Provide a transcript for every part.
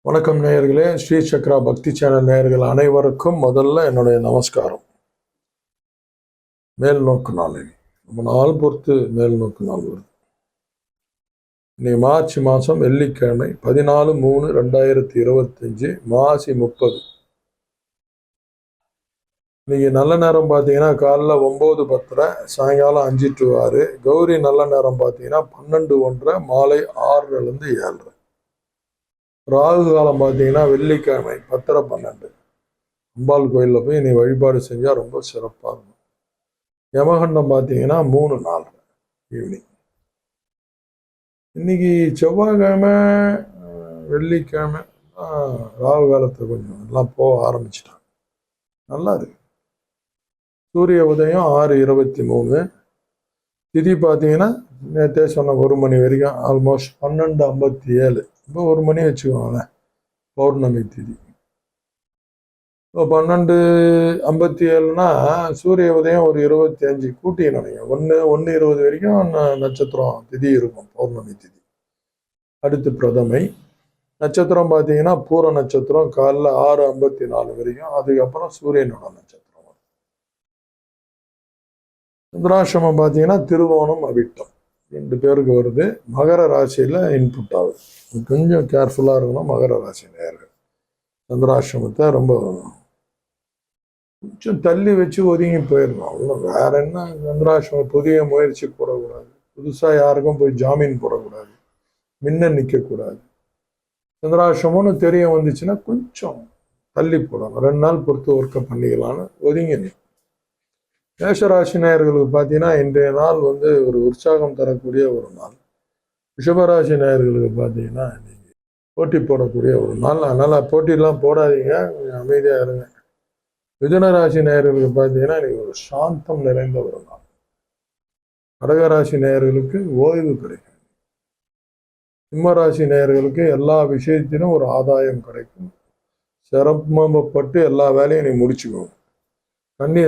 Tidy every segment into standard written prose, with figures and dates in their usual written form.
வணக்கம் நேயர்களே. ஸ்ரீ சக்ரா பக்தி சேனல் நேயர்கள் அனைவருக்கும் முதல்ல என்னுடைய நமஸ்காரம். மேல் நோக்கு நாளில் ரொம்ப நாள் பொறுத்து மேல் நோக்கு நாள் வருது. இன்னைக்கு மார்ச் மாதம் வெள்ளிக்கிழமை 14/3/2025 மாசி 30. இன்னைக்கு நல்ல நேரம் பார்த்தீங்கன்னா காலைல 9:10, சாயங்காலம் 5 to 6. கௌரி நல்ல நேரம் பார்த்தீங்கன்னா 12:01, மாலை 6லேருந்து 7. ராகு காலம் பார்த்தீங்கன்னா வெள்ளிக்கிழமை 10:12. அம்பாள் கோயிலில் போய் நீ வழிபாடு செஞ்சால் ரொம்ப சிறப்பாக இருக்கும். யமகண்டம் பார்த்தீங்கன்னா 3-4 ஈவினிங். இன்னைக்கு செவ்வாய்க்கிழமை வெள்ளிக்கிழமை ராகு காலத்தை கொஞ்சம் எல்லாம் போக ஆரம்பிச்சிட்டாங்க. நல்லா இருக்கு. சூரிய உதயம் 6:23. திதி பார்த்தீங்கன்னா நேற்றே சொன்ன 1 மணி வரைக்கும், ஆல்மோஸ்ட் 12:57. இப்போ 1 மணி வச்சுக்கோங்களேன். பௌர்ணமி திதி. இப்போ 12:57னா சூரிய உதயம் ஒரு 25 கூட்டி நினைங்க. 1:20 வரைக்கும் நட்சத்திரம் திதி இருக்கும், பௌர்ணமி திதி. அடுத்து பிரதமை நட்சத்திரம் பார்த்தீங்கன்னா பூர நட்சத்திரம் காலைல 6:54 வரைக்கும். அதுக்கப்புறம் சூரியனோட நட்சத்திரம் வரும். சந்திராசிரமம் பார்த்தீங்கன்னா திருவோணம் அவிட்டம் 2 பேருக்கு வருது. மகர ராசியில் இன்புட் ஆகுது. கொஞ்சம் கேர்ஃபுல்லாக இருக்கணும் மகர ராசி நேயர்கள். சந்திராசிரமத்தை ரொம்ப கொஞ்சம் தள்ளி வச்சு ஒதுங்கி போயிடணும். அவ்வளோ வேற என்ன. சந்திராசிரமம் புதிய முயற்சி போடக்கூடாது. புதுசாக யாருக்கும் போய் ஜாமீன் போடக்கூடாது. முன்ன நிற்கக்கூடாது. சந்திராசிரமம்னு தெரிய வந்துச்சுன்னா கொஞ்சம் தள்ளி போடணும். 2 நாள் பொறுத்து ஒர்க்கை பண்ணிக்கலான்னு ஒதுங்கி நிற்கும். மேஷராசி நேயர்களுக்கு பார்த்தீங்கன்னா இன்றைய நாள் ஒரு உற்சாகம் தரக்கூடிய ஒரு நாள். ரிஷபராசி நேயர்களுக்கு பார்த்தீங்கன்னா இன்னைக்கு போட்டி போடக்கூடிய ஒரு நாள். அதனால் போட்டிலாம் போடாதீங்க, கொஞ்சம் அமைதியாக இருங்க. மிதுனராசி நேயர்களுக்கு பார்த்தீங்கன்னா இன்னைக்கு ஒரு சாந்தம் நிறைந்த ஒரு நாள். கடகராசி நேயர்களுக்கு ஓய்வு கிடைக்கும். சிம்மராசி நேயர்களுக்கு எல்லா விஷயத்திலும் ஒரு ஆதாயம் கிடைக்கும். சிரமப்பட்டு எல்லா வேலையும் நீ முடிச்சுக்கோங்க.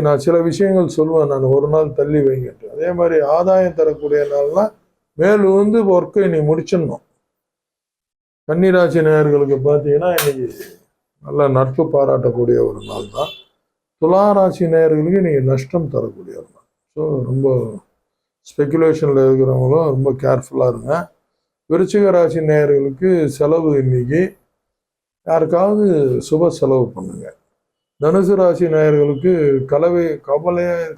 நான் சில விஷயங்கள் சொல்லுவேன், நான் ஒரு நாள் தள்ளி வைங்கட்டு. அதே மாதிரி ஆதாயம் தரக்கூடிய நாள்லாம் மேலும் ஒர்க்கை நீ முடிச்சிடணும். கன்னிராசி நேயர்களுக்கு பார்த்தீங்கன்னா இன்னைக்கு நல்ல நட்பு பாராட்டக்கூடிய ஒரு நாள் தான். துளாராசி நேயர்களுக்கு இன்னைக்கு நஷ்டம் தரக்கூடிய ஒரு நாள். ஸோ ரொம்ப ஸ்பெக்குலேஷனில் இருக்கிறவங்களும் ரொம்ப கேர்ஃபுல்லாக இருங்க. விருச்சிக ராசி நேயர்களுக்கு செலவு இன்னைக்கு யாருக்காவது சுப செலவு பண்ணுங்க. தனுசு ராசி நேயர்களுக்கு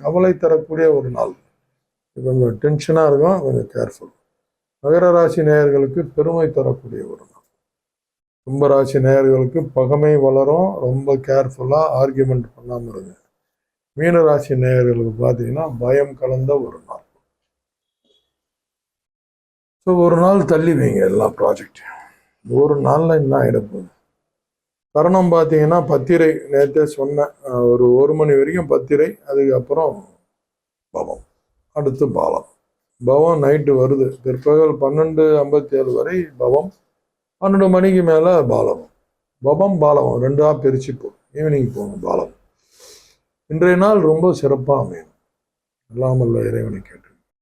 கவலை தரக்கூடிய ஒரு நாள். கொஞ்சம் டென்ஷனாக இருக்கும், கொஞ்சம் கேர்ஃபுல். மகர ராசி நேயர்களுக்கு பெருமை தரக்கூடிய ஒரு நாள். கும்பராசி நேயர்களுக்கு பகமை வளரும், ரொம்ப கேர்ஃபுல்லாக ஆர்கியூமெண்ட் பண்ணாமல் இருங்க. மீனராசி நேயர்களுக்கு பார்த்தீங்கன்னா பயம் கலந்த ஒரு நாள். ஸோ ஒரு நாள் தள்ளி வைங்க எல்லா ப்ராஜெக்டையும். ஒரு நாளில் என்ன ஆகிடப்போகுது. கரணம் பார்த்தீங்கன்னா பத்திரை, நேற்றே சொன்னேன், ஒரு 1 மணி வரைக்கும் பத்திரை. அதுக்கப்புறம் பவம், அடுத்து பாலம். பவம் நைட்டு வருது, பிற்பகல் 12:57 வரை பவம், 12 மணிக்கு மேலே பாலம். பவம் பாலவம் 2ஆக பிரித்து போகும். ஈவினிங் போகணும் பாலம். இன்றைய நாள் ரொம்ப சிறப்பாக அமையும். எல்லாமல்ல இறைவனை கேட்டு